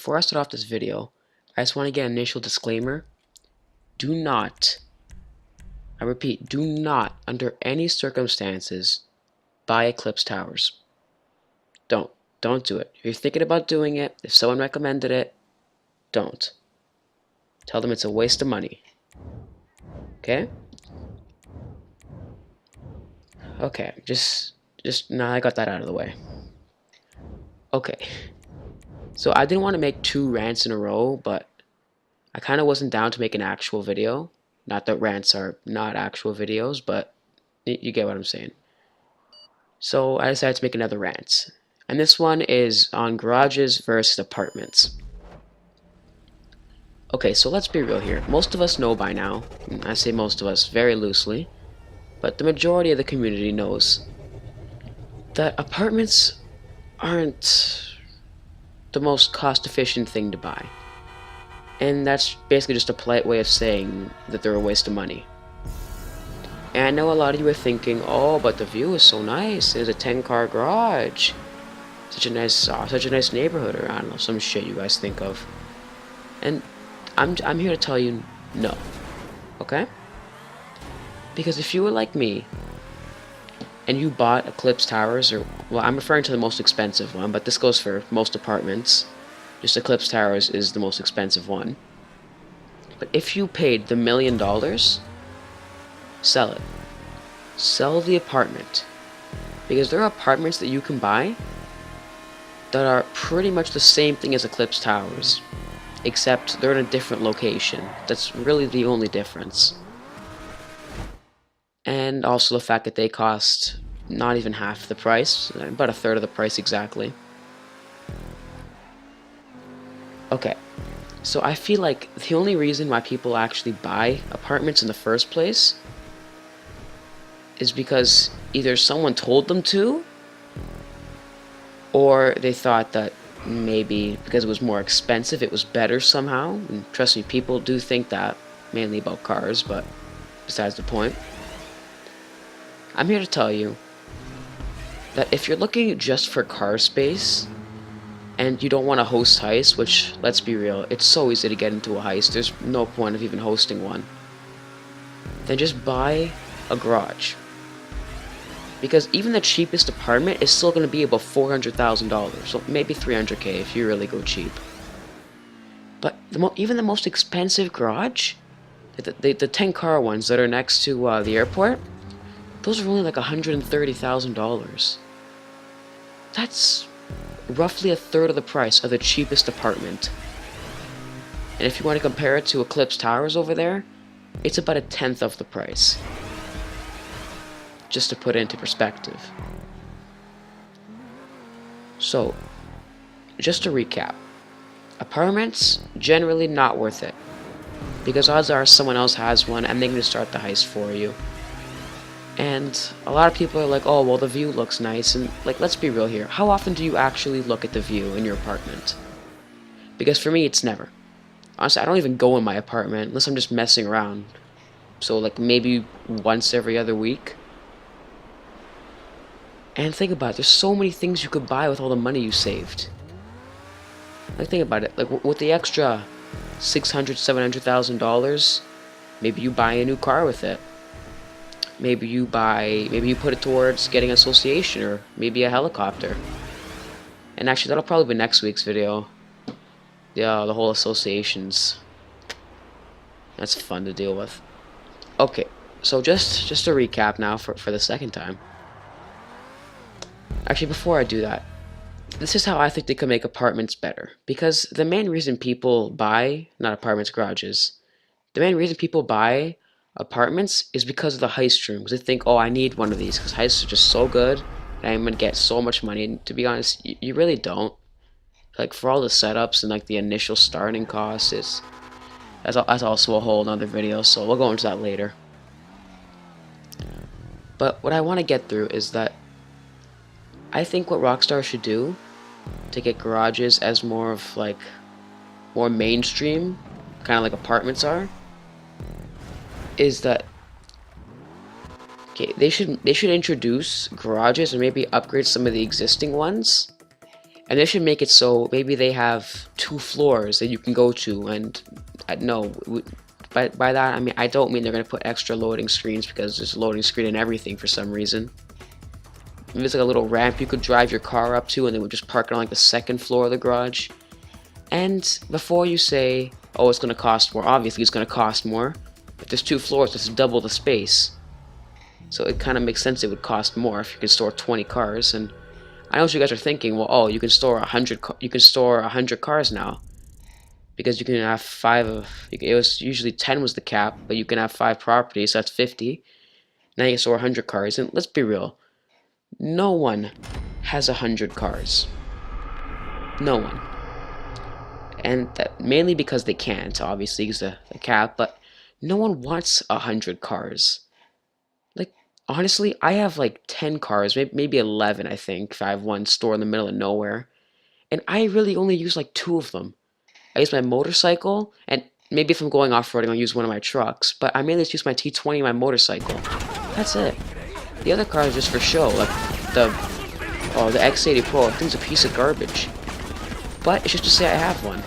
before I start off this video, I just want to get an initial disclaimer. Do not, I repeat, do not, under any circumstances, buy Eclipse Towers. Don't do it. If you're thinking about doing it, if someone recommended it, don't. Tell them it's a waste of money. Okay? Okay, just now I got that out of the way. Okay. So I didn't want to make 2 rants in a row, but I kind of wasn't down to make an actual video. Not that rants are not actual videos, but you get what I'm saying. So I decided to make another rant. And this one is on garages versus apartments. Okay, so let's be real here. Most of us know by now, and I say most of us very loosely, but the majority of the community knows that apartments aren't the most cost-efficient thing to buy. And that's basically just a polite way of saying that they're a waste of money. And I know a lot of you are thinking, oh, but the view is so nice. There's a 10-car garage. Such a nice neighborhood, or I don't know, some shit you guys think of. And I'm here to tell you no. Okay? Because if you were like me and you bought Eclipse Towers, or well, I'm referring to the most expensive one, but this goes for most apartments. Just Eclipse Towers is the most expensive one. But if you paid the $1 million, sell it. Sell the apartment. Because there are apartments that you can buy that are pretty much the same thing as Eclipse Towers, except they're in a different location. That's really the only difference. And also the fact that they cost not even half the price, about a third of the price exactly. Okay, so I feel like the only reason why people actually buy apartments in the first place is because either someone told them to, or they thought that maybe because it was more expensive it was better somehow. And trust me, people do think that, mainly about cars, but besides the point. I'm here to tell you that if you're looking just for car space and you don't want to host heists, which, let's be real, it's so easy to get into a heist, there's no point of even hosting one, then just buy a garage. Because even the cheapest apartment is still going to be about $400,000, so maybe $300K if you really go cheap. But even the most expensive garage, the 10-car ones that are next to the airport, those are only like $130,000. That's roughly a third of the price of the cheapest apartment. And if you want to compare it to Eclipse Towers over there, it's about a tenth of the price. Just to put it into perspective. So, just to recap, apartments, generally not worth it. Because odds are someone else has one and they can start the heist for you. And a lot of people are like, oh, well, the view looks nice. And, like, let's be real here. How often do you actually look at the view in your apartment? Because for me, it's never. Honestly, I don't even go in my apartment unless I'm just messing around. So, like, maybe once every other week. And think about it, there's so many things you could buy with all the money you saved. Like, think about it, like, with the extra $600,000, $700,000, maybe you buy a new car with it. Maybe you put it towards getting an association, or maybe a helicopter. And actually, that'll probably be next week's video. The whole associations. That's fun to deal with. Okay, so just to recap now for the second time. Actually, before I do that, this is how I think they could make apartments better. Because the main reason people buy, not apartments, garages, the main reason people buy apartments is because of the heist rooms. They think, oh, I need one of these because heists are just so good and I'm gonna get so much money. And to be honest, you really don't. Like, for all the setups and like the initial starting costs, that's also a whole other video, so we'll go into that later. But what I want to get through is that I think what Rockstar should do to get garages as more mainstream, kind of like apartments are, is that they should introduce garages and maybe upgrade some of the existing ones, And they should make it so maybe they have 2 floors that you can go to, and no, by that I mean I don't mean they're gonna put extra loading screens, because there's a loading screen in everything for some reason. Maybe it's like a little ramp you could drive your car up to, and they would just park it on like the second floor of the garage. And before you say, oh, it's gonna cost more, obviously it's gonna cost more. If there's 2 floors, it's double the space. So it kind of makes sense it would cost more if you can store 20 cars. And I know what you guys are thinking. Well, oh, you can store 100. You can store 100 cars now, because you can have 5 of. It was usually 10 was the cap, but you can have 5 properties. So that's 50. Now you can store 100 cars. And let's be real, no one has 100 cars. No one. And that mainly because they can't, obviously, because the cap. But no one wants 100 cars. Like, honestly, I have like 10 cars, maybe 11, I think, if I have one stored in the middle of nowhere. And I really only use like 2 of them. I use my motorcycle, and maybe if I'm going off-roading, I'll use one of my trucks. But I mainly just use my T20 and my motorcycle. That's it. The other cars are just for show, like the X80 Pro. I think it's a piece of garbage. But it's just to say I have one.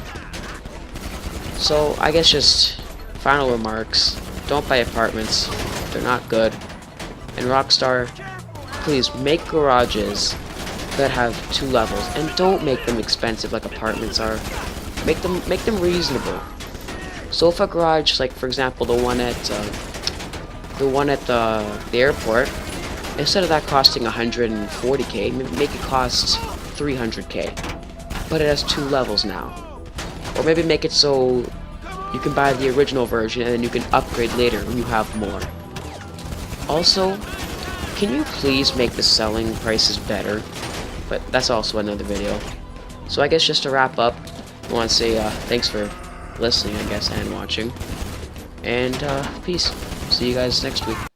So I guess just final remarks. Don't buy apartments. They're not good. And Rockstar, please make garages that have 2 levels, and don't make them expensive like apartments are. Make them reasonable. So if a garage, like for example the one at the airport, instead of that costing 140k, make it cost 300k, but it has 2 levels now. Or maybe make it so you can buy the original version and then you can upgrade later when you have more. Also, can you please make the selling prices better? But that's also another video. So I guess just to wrap up, I want to say thanks for listening, I guess, and watching. And peace. See you guys next week.